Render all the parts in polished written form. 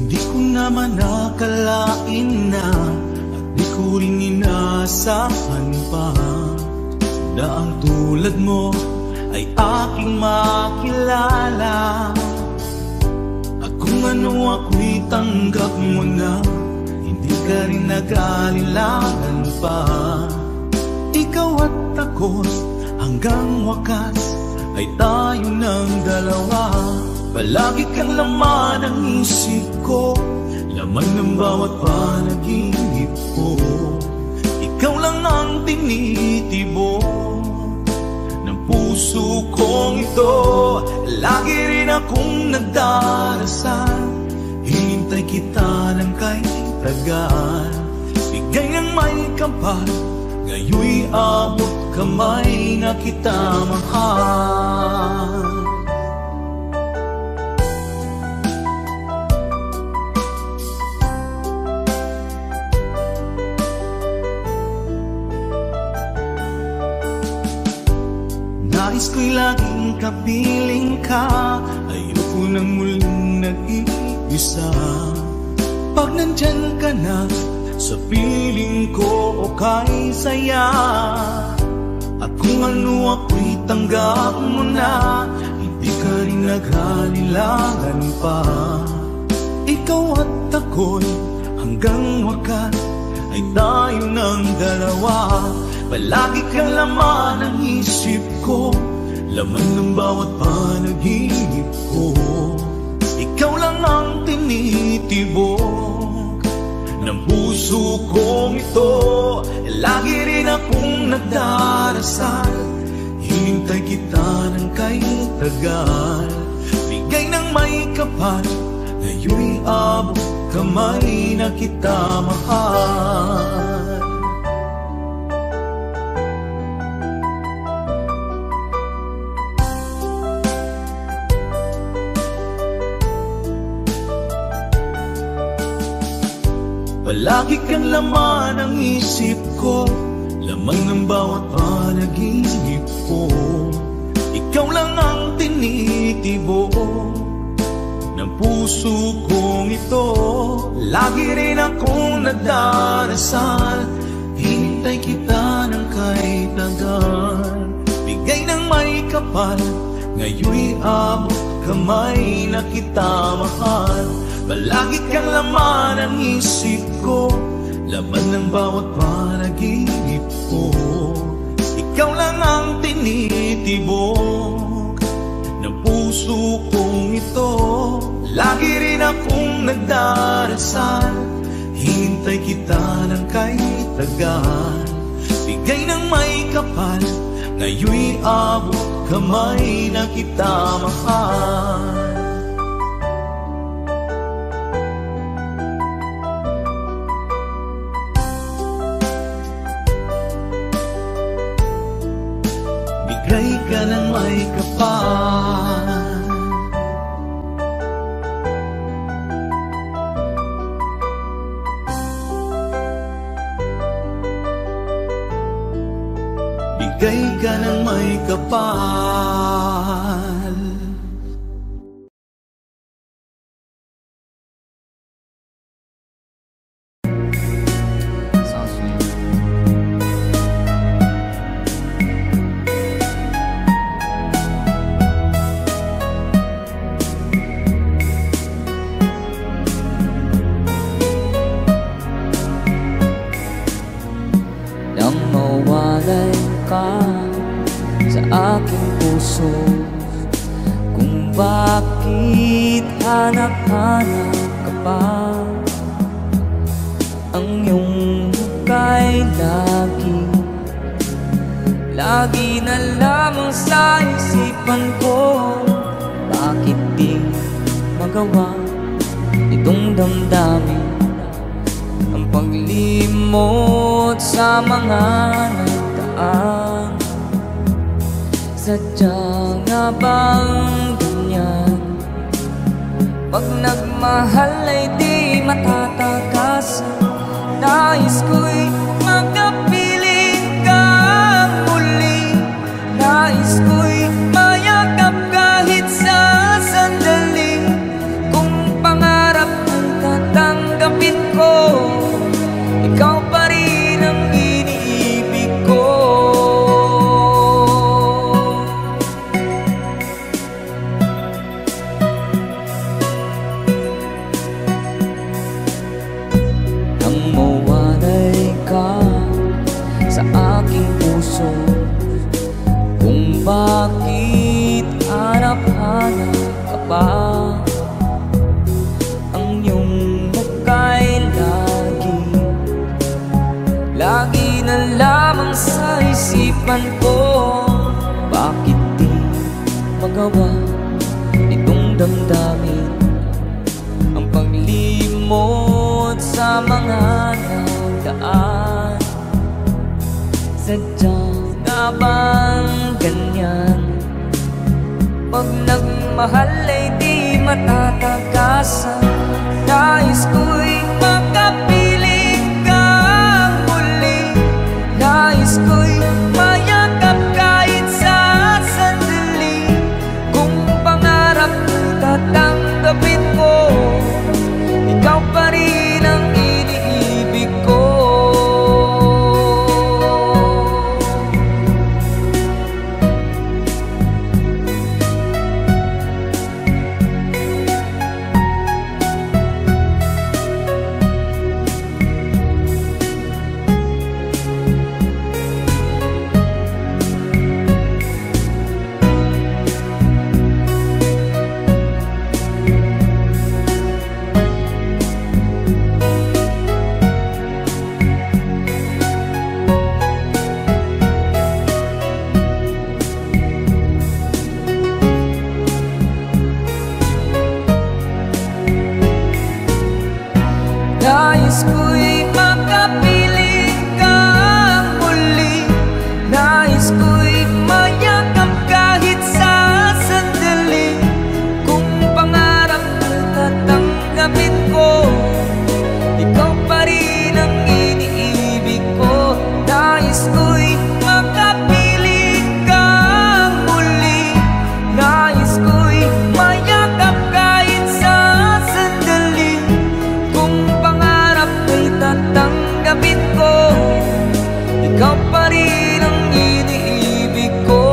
Di ko naman nakalain na at di ko rin inaasahan pa na ang tulad mo ay aking makilala. At kung ano ako'y tanggap mo na, hindi ka rin nag-alilangan pa. Ikaw at ako hanggang wakas ay tayo ng dalawa. Palagi kang laman ng isip ko, laman ng bawat panaginip ko. Ikaw lang ang tinitibok ng puso kong ito. Lagi rin akong nagdarasal, hinintay kita ng kay tagal. Bigay ng may kapal, ngayoy abot kamay na kita mahal. Nais ko'y laging kapiling ka, ayoko nang muling nag-iisa. Pag nandyan ka na sa piling ko, okay saya. At kung ano ako'y tanggap mo na, hindi ka rin naghalilangan pa. Ikaw at ako'y hanggang wakas ay tayo ng dalawa. Palagi kang laman ng isip ko, laman ng bawat panaginip ko. Ikaw lang ang tinitibok ng puso kong ito. Lagi rin akong nagdarasal, hinintay kita ng kay tagal. Bigay ng may kapal, ngayoy abot kamay na kita mahal. Palagi kang laman ng isip ko, laman ng bawat panaginip ko. Ikaw lang ang tinitibok ng puso kong ito. Lagi rin akong nagdarasal, hinintay kita ng kay tagal. Bigay ng may kapal, ngayoy abot kamay na kita mahal. Palagi kang laman ng isip ko, laman ng bawat panaginip ko. Ikaw lang ang tinitibok ng puso kong ito. Lagi rin akong nagdarasal, hintay kita ng kay tagal. Bigay ng may kapal, ngayoy abot kamay na kita mahal. Bigay ka ng may kapal, bigay ka ng may kapal. Sa aking puso, kung bakit hanap-hanap ka pa. Ang iyong kay lagi na lamang sa isipan ko. Bakit di magawa itong damdamin, ang paglimot sa mga nagdaan? Sadya nga bang ganyan? Pag nagmahal ay di matatakasan. Nais ko'y makapiling ka muli. Nais ko'y mayakap kahit sa sandali. Kung pangarap ng man ko, bakit di magawa itong damdamin ang paglimot sa mga nagdaan? Sadya nga bang ganyan? Pag nagmahal ay di matatagasan. Nais ko'y makapiling kang muli. Nais ko'y mayakap kahit sa sandali. Kung pangarap ko'y tatanggapin mo, ikaw pa rin ang iniibig ko. Nais ko'y makapiling kang muli. Nais ko'y mayakap kahit sa sandali. Kung pangarap ko'y tatanggapin ko, ikaw pa rin ang iniibig ko. Nais ko'y makapiling kang muli. Nais ko'y mayakap kahit sa sandali. Kung tatanggapin ko, ikaw pa rin ang iniibig ko.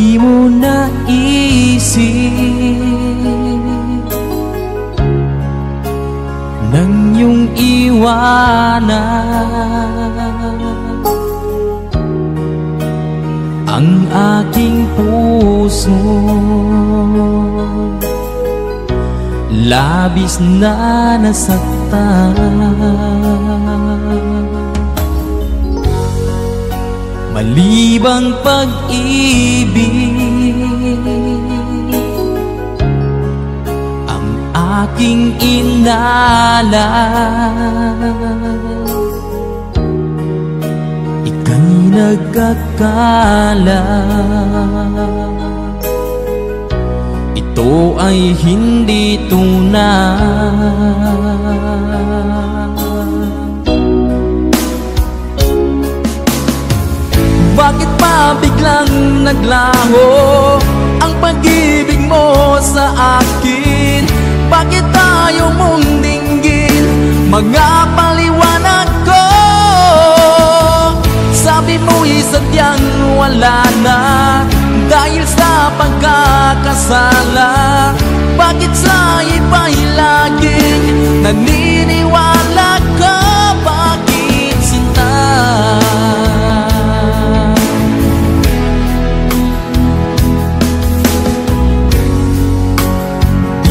Di mo naisip nang iyong iwanan ang aking puso. Labis na nasaktan, malibang pag-ibig ang aking inalan. Ika'y nagkakala ito ay hindi tunay. Bakit pa biglang naglaho ang pag-ibig mo sa akin? Bakit tayo mong dinggin mga paliwanag ko? Sabi mo'y sadyang wala na dahil sa pagkakasala. Bakit sa iba'y laging naniniwala ka? Bakit sinta?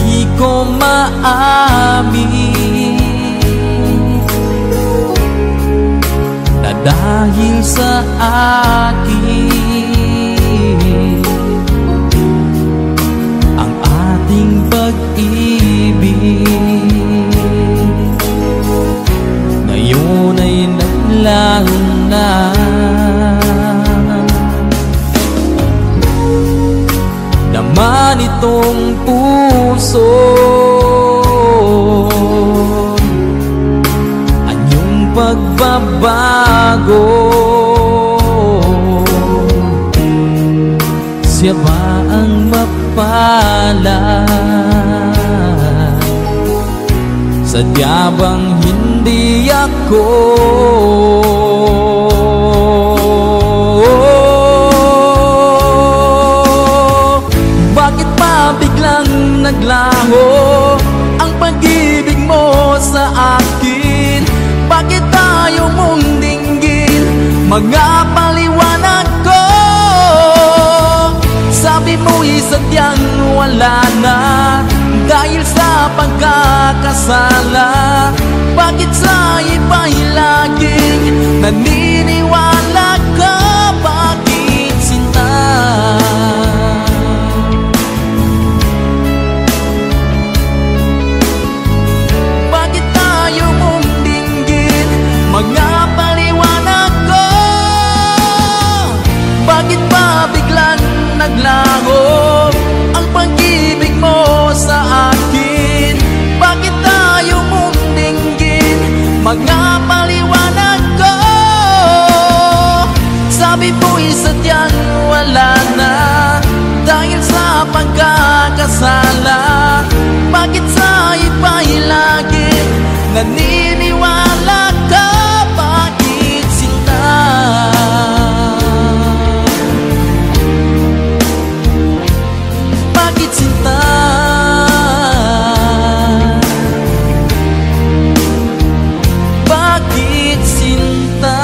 Di ko maamin na dahil sa akin ang ating pag-ibig ngayon ay naglaho na. Naman itong puso anyong pagbabago. Siya ba ang mapalad? Sadya bang hindi ako? Bakit pa biglang naglaho ang pag-ibig mo sa akin? Bakit tayo mong dinggin mga paliwanag ko? Sabi mo'y sadyang wala na dahil sa pagkakasala. Bakit sa iba'y laging naniniwala ka? Bakit sinta? Bakit tayo mong dinggin mga paliwanag ko? Bakit pa biglang naglaho ang pag-ibig mo sa akin? Bakit tayo mong dinggin mga paliwanag ko? Sabi mo'y sadyang wala na dahil sa pagkakasala. Bakit sa iba'y laging naniniwala ka? Bakit sinta? Bakit sinta? Bakit sinta?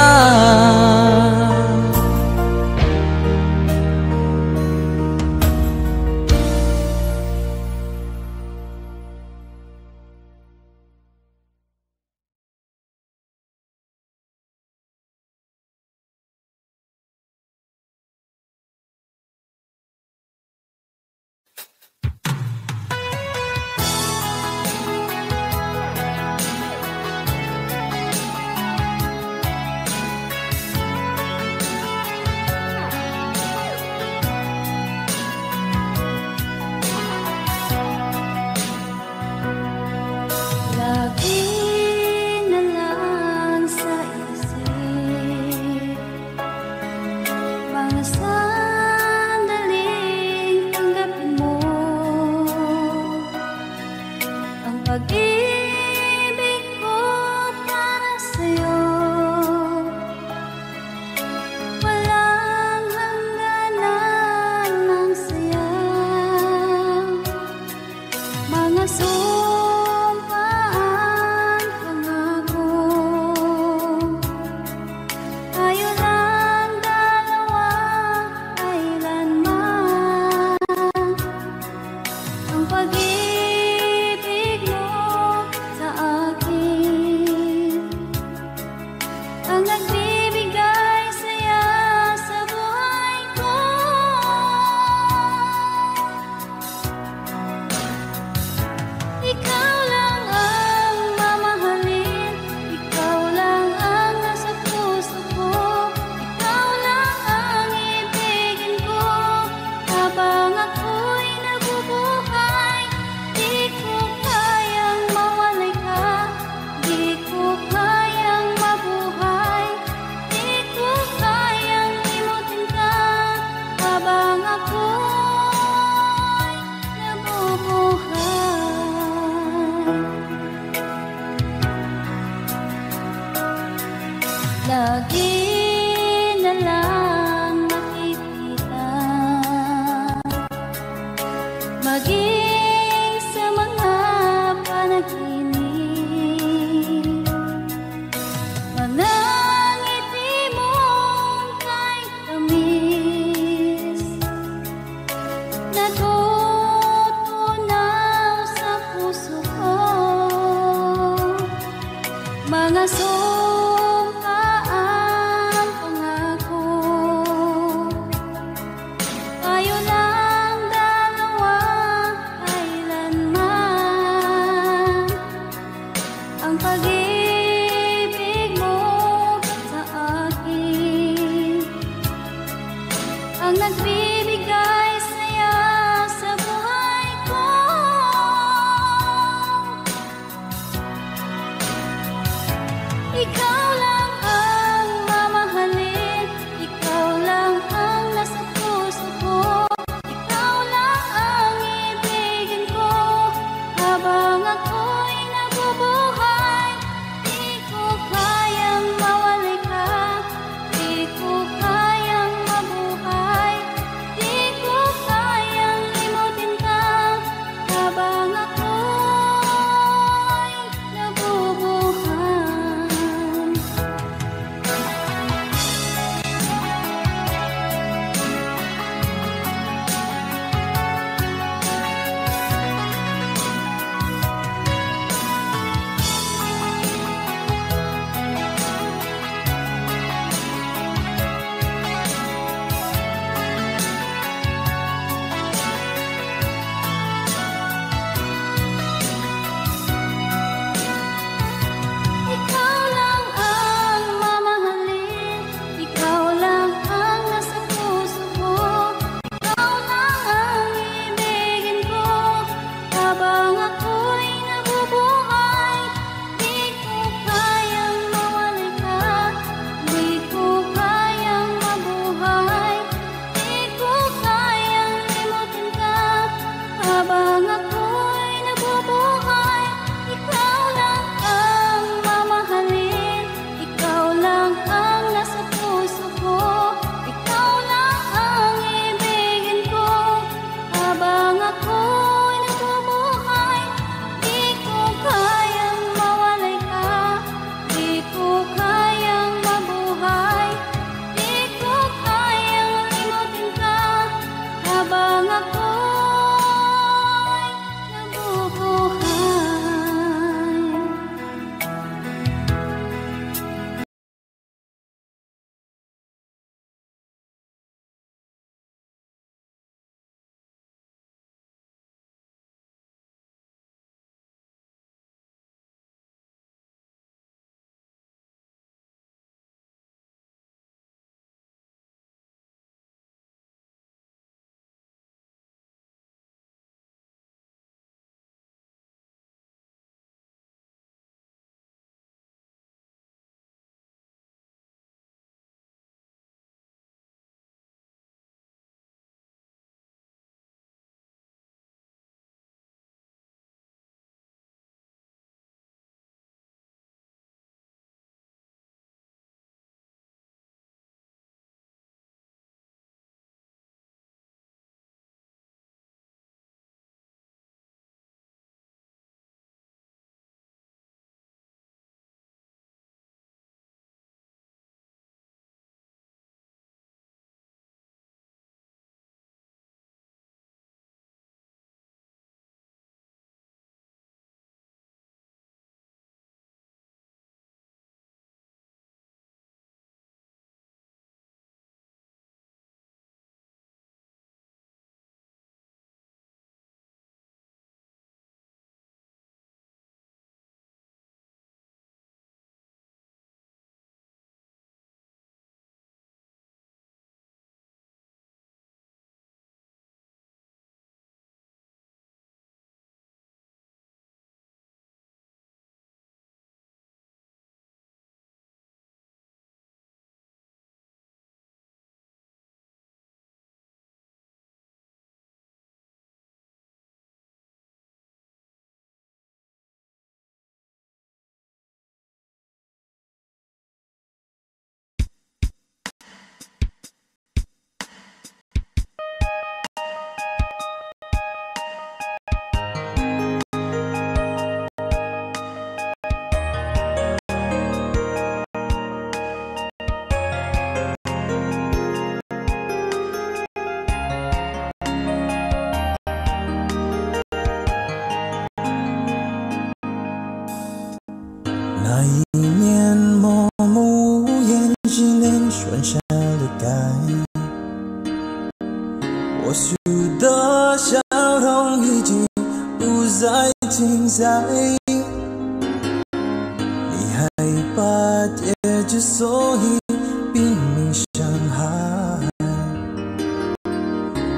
ang nagbibigay saya sa buhay ko. Ikaw lang ang mamahalin, ikaw lang ang nasa puso ko, ikaw lang ang ibigin ko habang ako'y nabubuhay. Di ko kayang mawalay ka, di ko kayang mabuhay, di ko kayang limutin ka habang ako'y nabubuhay. Ikaw lang ang mamahalin, ikaw lang ang nasa puso ko, ikaw lang ang ibigin ko habang ako'y nabubuhay. Di ko kayang mawalay ka, di ko kayang mabuhay, di ko kayang limutin ka habang ako'y nabubuhay. Ikaw lang ang mamahalin, ikaw lang ang nasa puso ko, ikaw lang ang ibigin ko habang ako'y nabubuhay. Di ko kayang mawalay ka, di ko kayang mabuhay, di ko kayang limutin ka habang ako'y nabubuhay.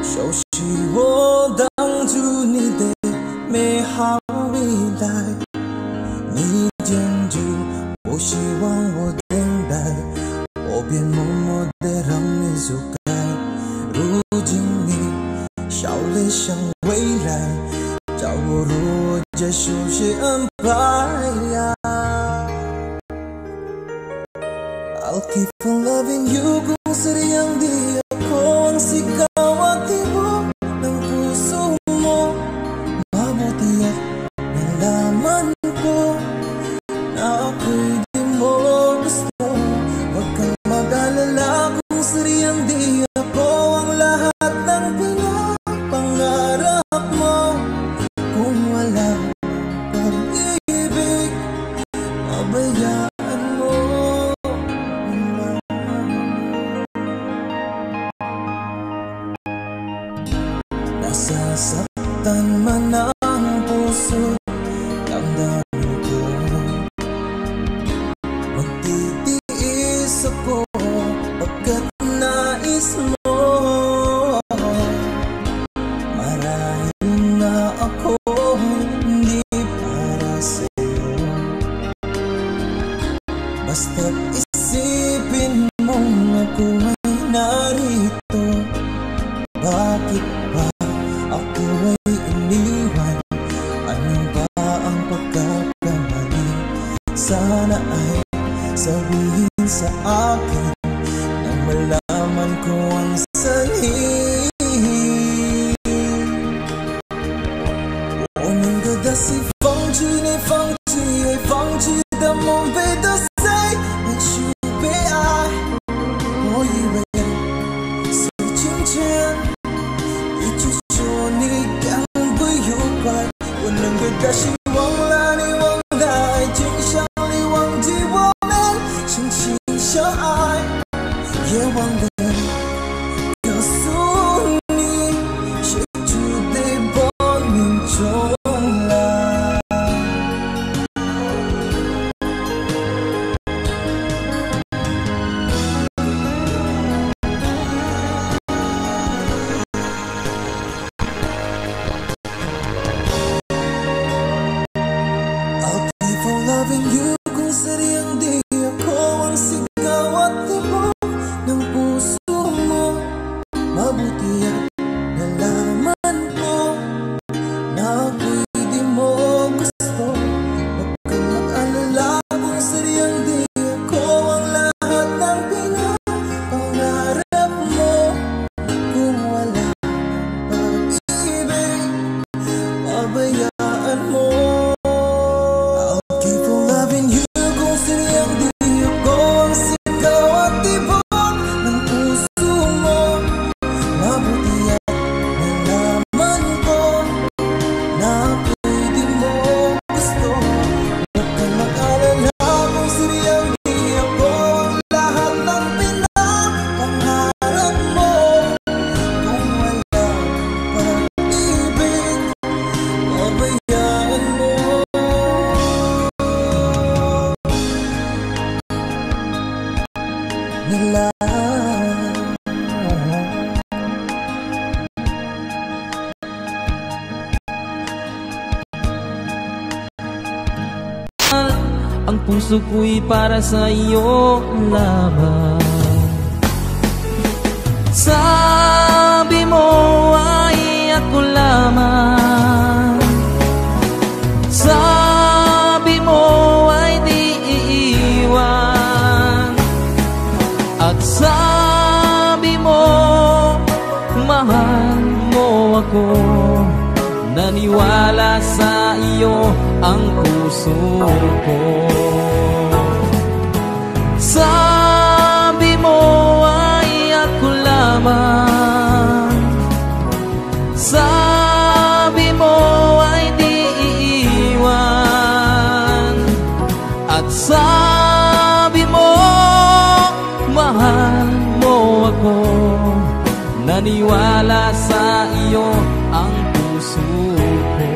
熟悉我挡住你的美好未来，你坚决不希望我等待，我便默默地让你走开。如今你笑脸向未来，叫我如何熟悉安排。I'll keep on loving you kung sadyang di ako ang sigaw at tibok ng puso mo. Mabuti at nalaman ko na ako'y di mo gusto. Huwag kang mag-alala kung sadyang di ako ang lahat ng pinapangarap mo. Kung wala pag-ibig, pabayaan mo. Nasasaktan man ang puso, damdamin ko magtitiis ako pagkat nais mo. Marahil na ako hindi para sa'yo, basta't isipin mong ako ay narito. Bakit ba ako ay iniwan? Ano ba ang pagkakamali? Sana ay sabihin sa akin nang malaman ko ang sanhi. 我们的大西放弃你放弃也放弃的梦被打碎，也许被爱。我以为是今天我能给他希望让你忘带，尽想你忘记我们深情相爱，也忘了告诉你写出的报应重来。Loving you kung sadyang di ako ang sigaw at tibok ng puso mo. Mabuti at nalaman ko na ako'y di mo gusto. Huwag kang mag-alala kung sadyang di ako ang lahat ng pinapangarap mo. Kung wala pag-ibig, pabayaan mo. Ang puso ko'y para sa iyo lamang. Sabi mo ay ako lamang, sabi mo ay di iiwan, at sabi mo mahal mo ako. Naniwala sa iyo ang puso ko. Sabi mo ay ako lamang, sabi mo ay di iiwan, at sabi mo mahal mo ako. Naniwala sa iyo ang puso ko.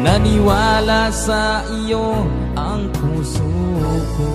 Naniwala sa iyo ang puso ko.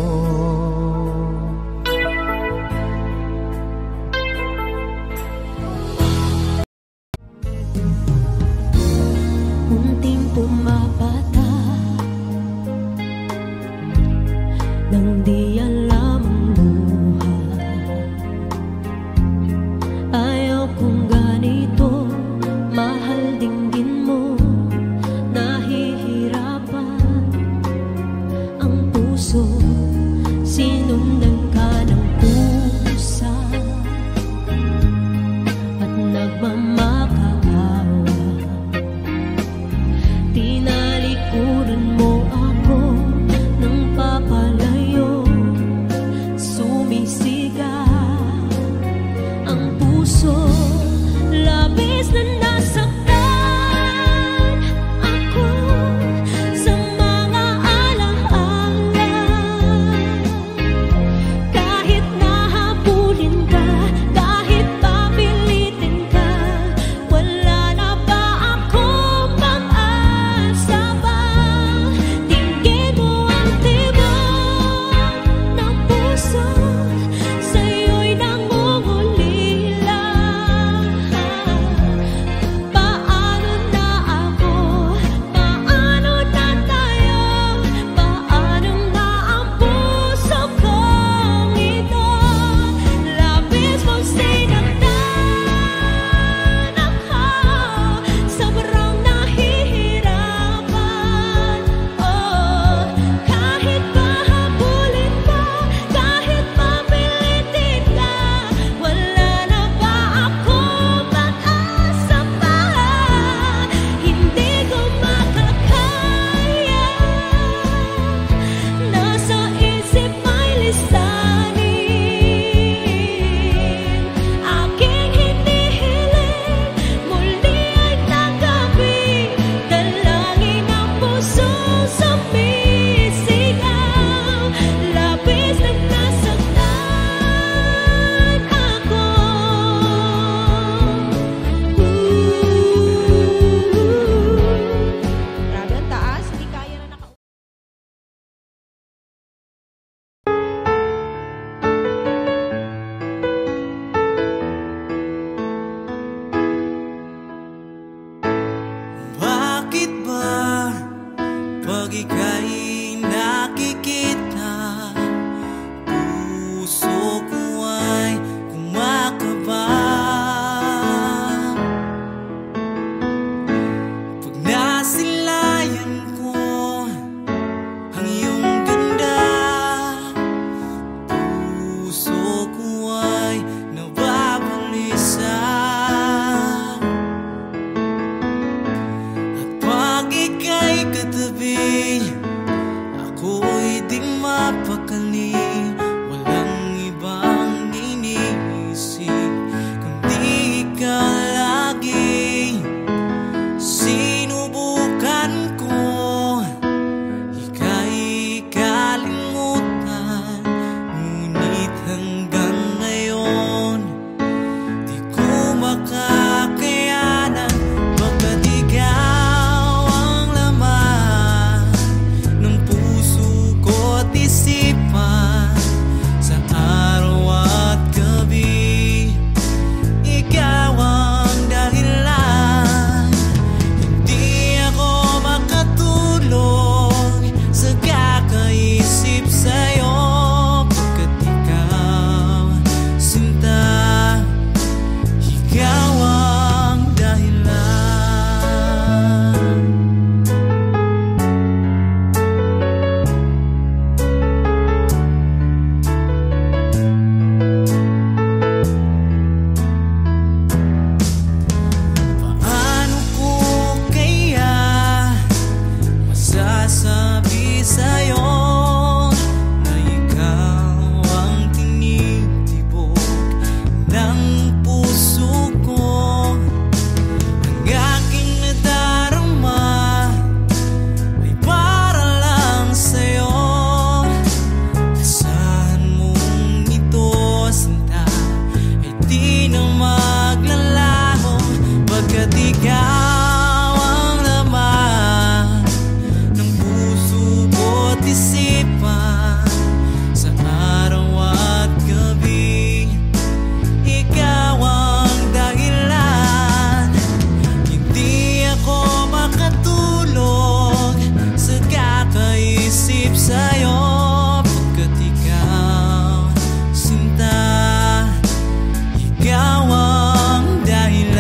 na maglalaho, pagkat ikaw ang laman ng puso ko't isipan. Sa araw at gabi, ikaw ang dahilan. Hindi ako makatulog sa kakaisip sa'yo, pagkat ikaw, sinta, ikaw ang dahilan.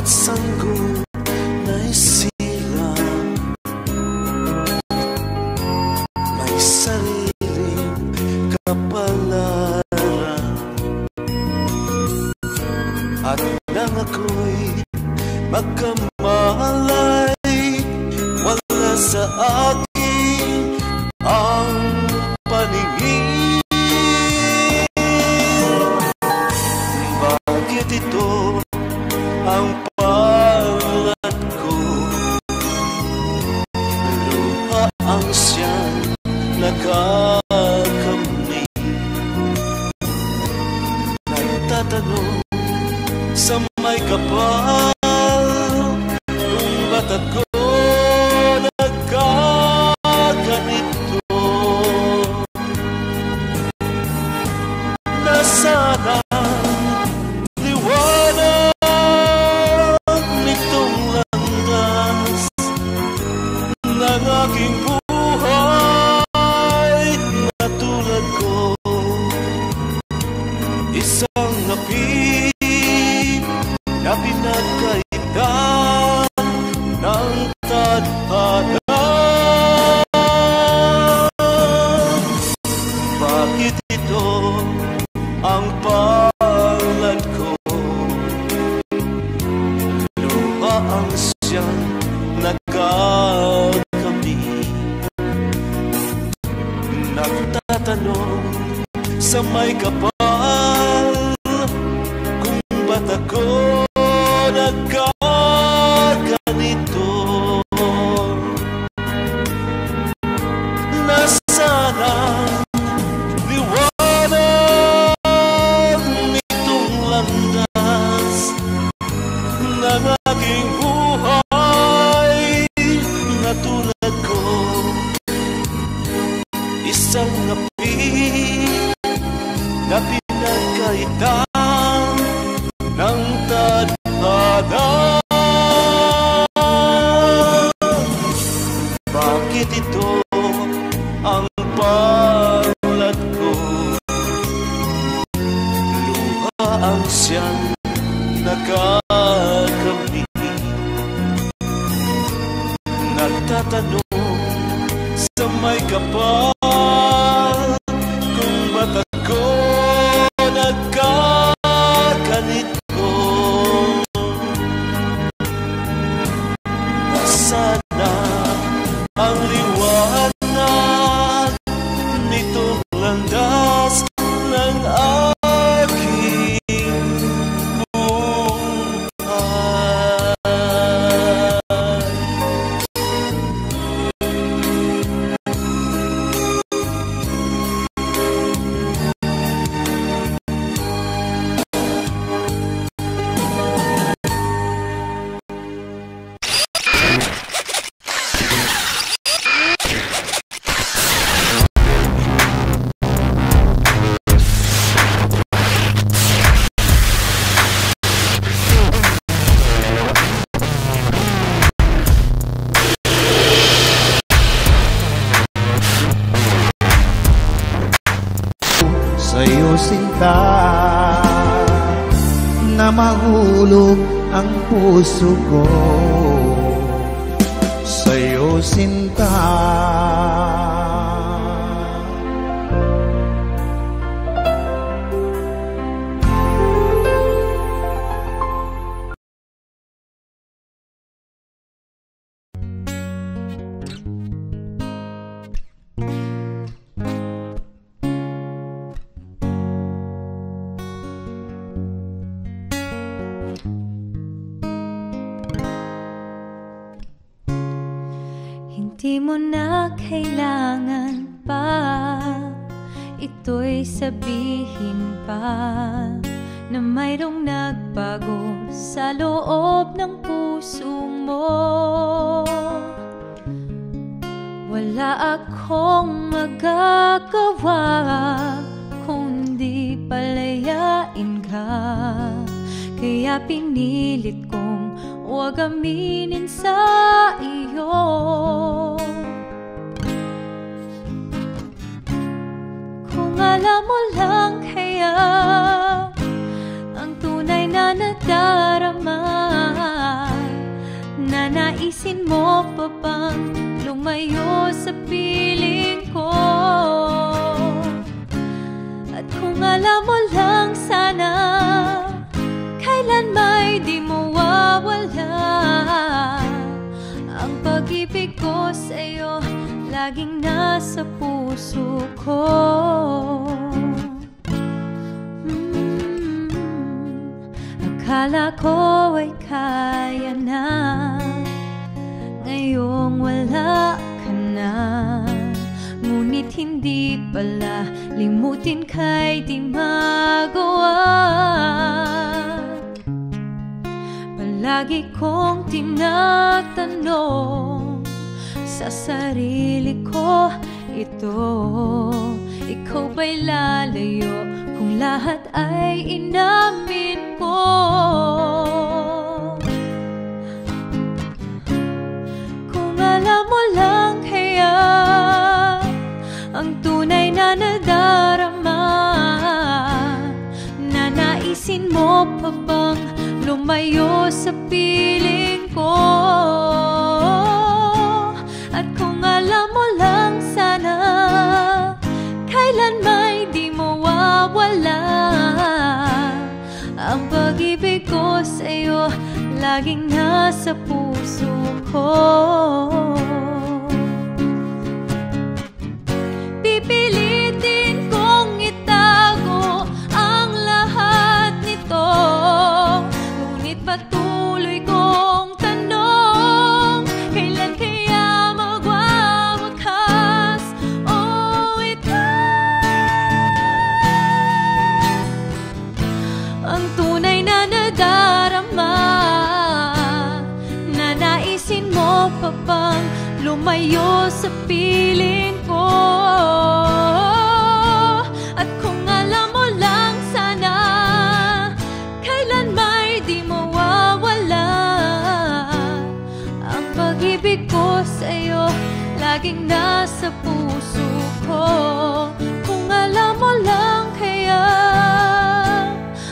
Bawat sanggol na'y silang may sariling kapalaran. At nang ako'y magkamalay, wala sa akin ang paningin. Bakit ito ang palad ko? Luha ang siyang nakakamit. Nagtatanong sa may kapal kung ba't ako nagkaganito. Nasaan ang liwanag nitong landas ng aking buhay na tulad ko? Isang api na pinagkaitan ng tadhana. Bakit ito ang palad ko? Luha ang siyang nagkakamit. Nagtatanong sa may kapal kung ba't ako nagkaganito. Nasaan ang liwanag nitong landas ng aking buhay na tulad ko? Isang api na pinagkaitan ng tadhana. Bakit ito ang palad ko? Luha ang siyang nakakamit. Nagtatanong sa may kapal kung ba't ako nagkaganito. Nasaan ang liwanag nitong landas ng aking buhay? Sa'yo sinta na mahulog ang puso ko. Sa'yo sinta Di mo na kailangan pa ito'y sabihin pa na mayroong nagbago sa loob ng puso mo. Wala akong magagawa kundi palayain ka, kaya pinilit kong huwag aminin sa iyo. Kung alam mo lang kaya ang tunay na nadarama, naisin mo pa bang lumayo sa piling ko? At kung alam mo lang sana, kailan may di mawawala ang pag-ibig ko sa'yo, laging nasa puso ko. Akala ko ay kaya na, ngayong wala ka na. Ngunit hindi pala, limutin kay di magawa. Palagi kong tinatanong sa sarili ko ito, ikaw ba'y lalayo kung lahat ay inamin ko? Kung alam mo lang kaya ang tunay na nadarama, na naisin mo pa bang lumayo sa piling ko? At kung alam mo lang sana, kailan may di mawawala ang pag-ibig ko sa'yo, laging nasa puso ko. Pipilitin kong itago ang lahat nito, ngunit patuloy kong tanong, kailan kaya magwawakas? Oh, ang tunay na nadarama, na naisin mo pa bang lumayo sa piling ko? At kung alam mo lang sana, kailan may di mawawala ang pag-ibig ko sa'yo, laging nasa puso ko. Kung alam mo lang kaya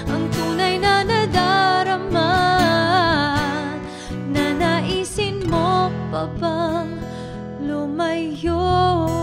ang tunay na nadarama, na naisin mo pa bang lumayo?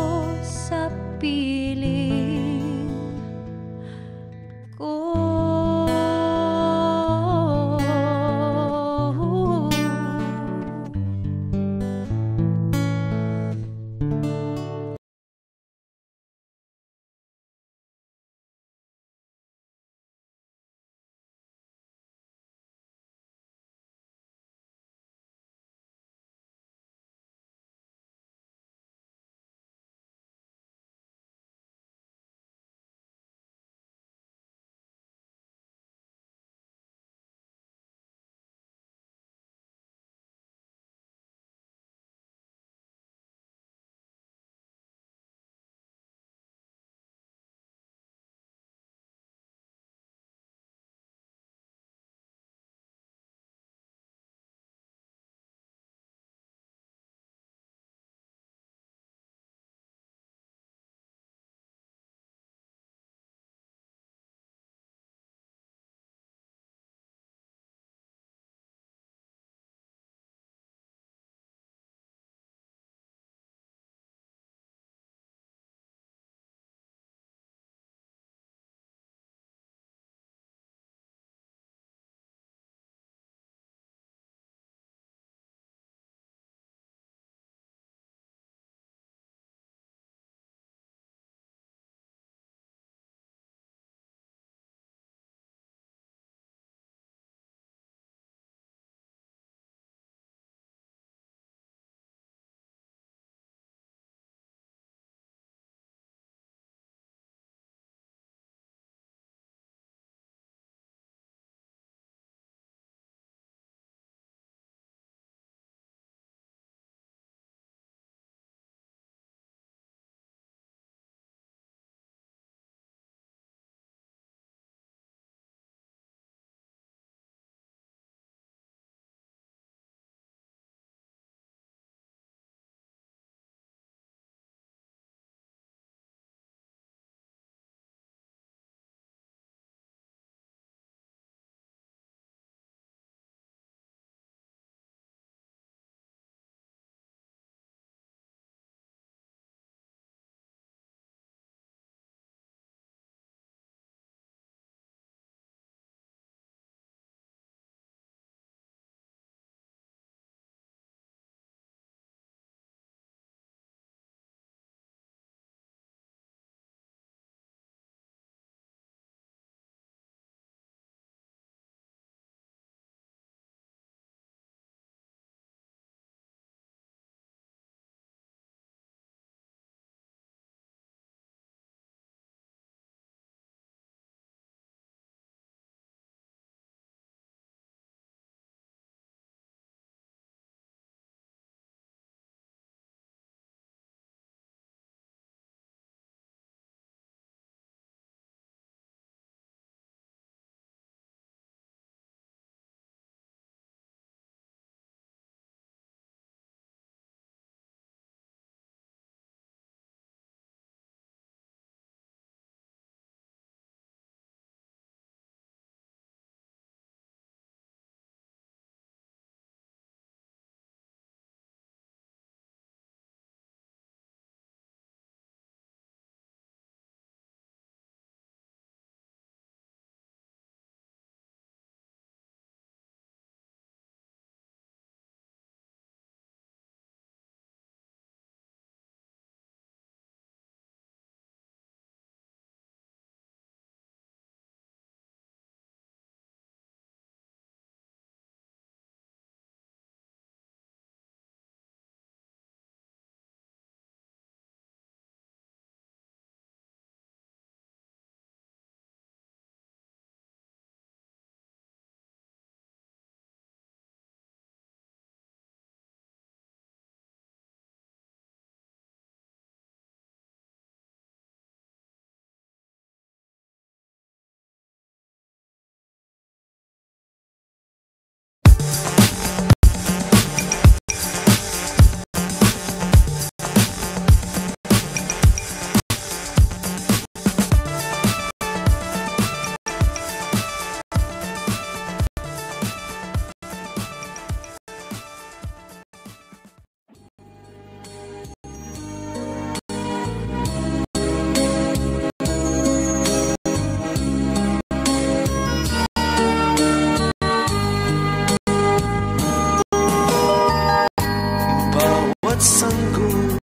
Bawat sanggol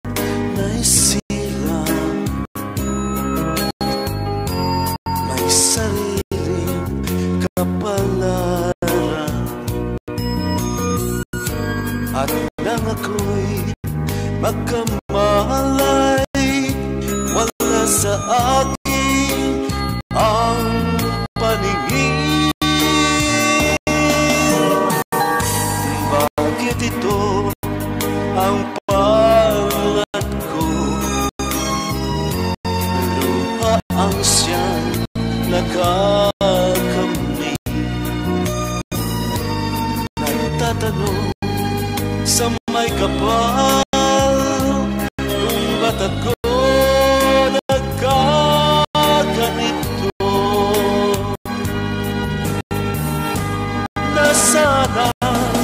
na'y silang may sariling kapalaran. At nang ako'y magkamalay, wala sa akin ang paningin. Bakit ito ang palad ko? Luha ang siyang nakakamit. Nagtatanong sa may kapal kung ba't ako nagkaganito. Nasaan ang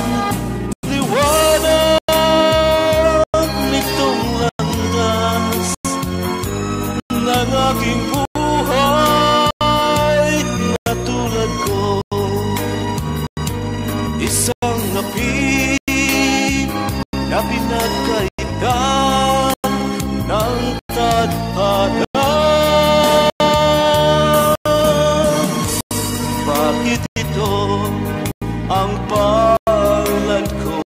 liwanag nitong landas ng aking buhay na tulad ko? Isang api na pinagkaitan ng tadhana. Bakit ito ang palad ko?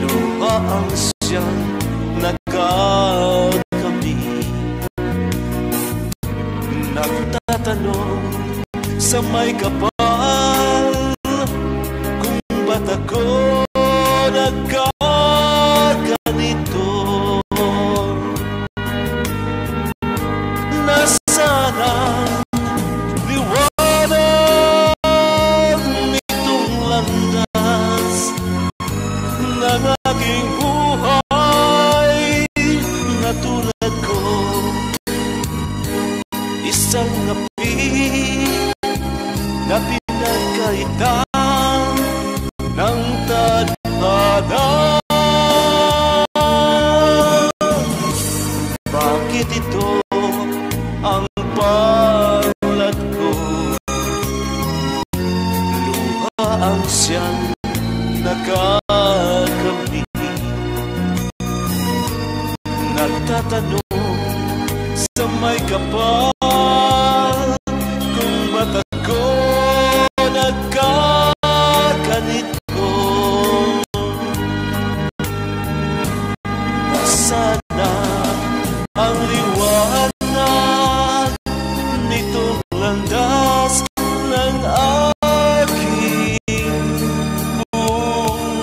Luha ang siyang nagkakamit. Nagtatanong sa may kapal kung ba't ako nagkaganito. Nasaan ang liwanag nitong landas ng aking buhay na tulad ko? Isang api na pinagkaitan ng tadhana. Bakit ito ang palad ko? Luha ang siyang nakakamit. Nagtatanong sa may kapal kung ba't ako nagkaganito. Nasana ang liwanag nitong landas ng aking buhay.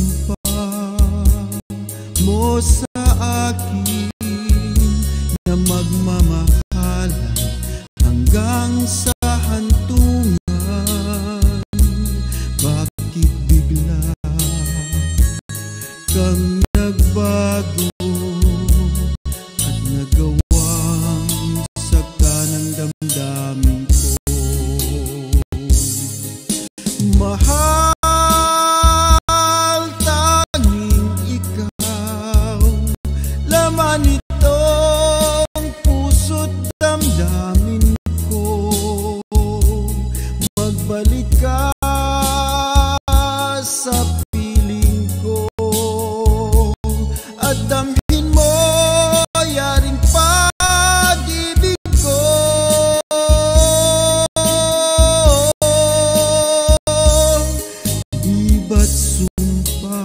sumpa mo sa akin na magmamahalan hanggang sa hantungan. Bakit bigla kang nagbago at nagawang sakta ng damdamin ko? Mahal, tanging ikaw, laman itong puso't damdamin ko. Magbalik ka sa piling ko at damhin mo yaring pag-ibig ko. Di ba't sumpa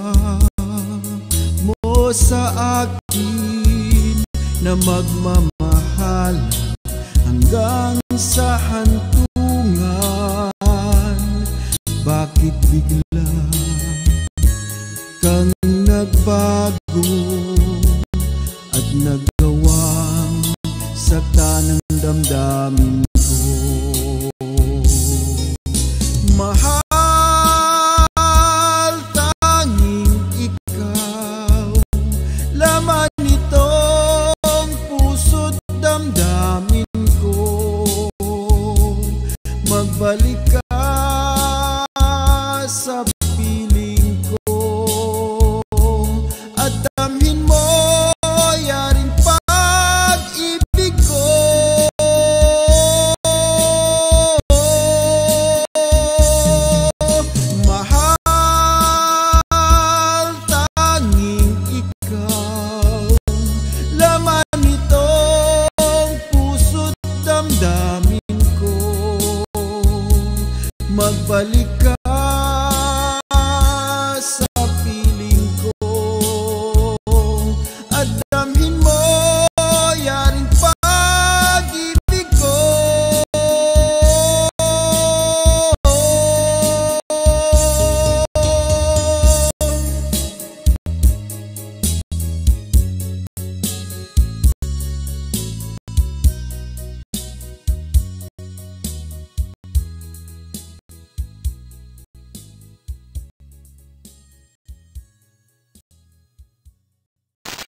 mo sa akin na magmamahal hanggang sa hantungan? Bakit bigla kang nagbago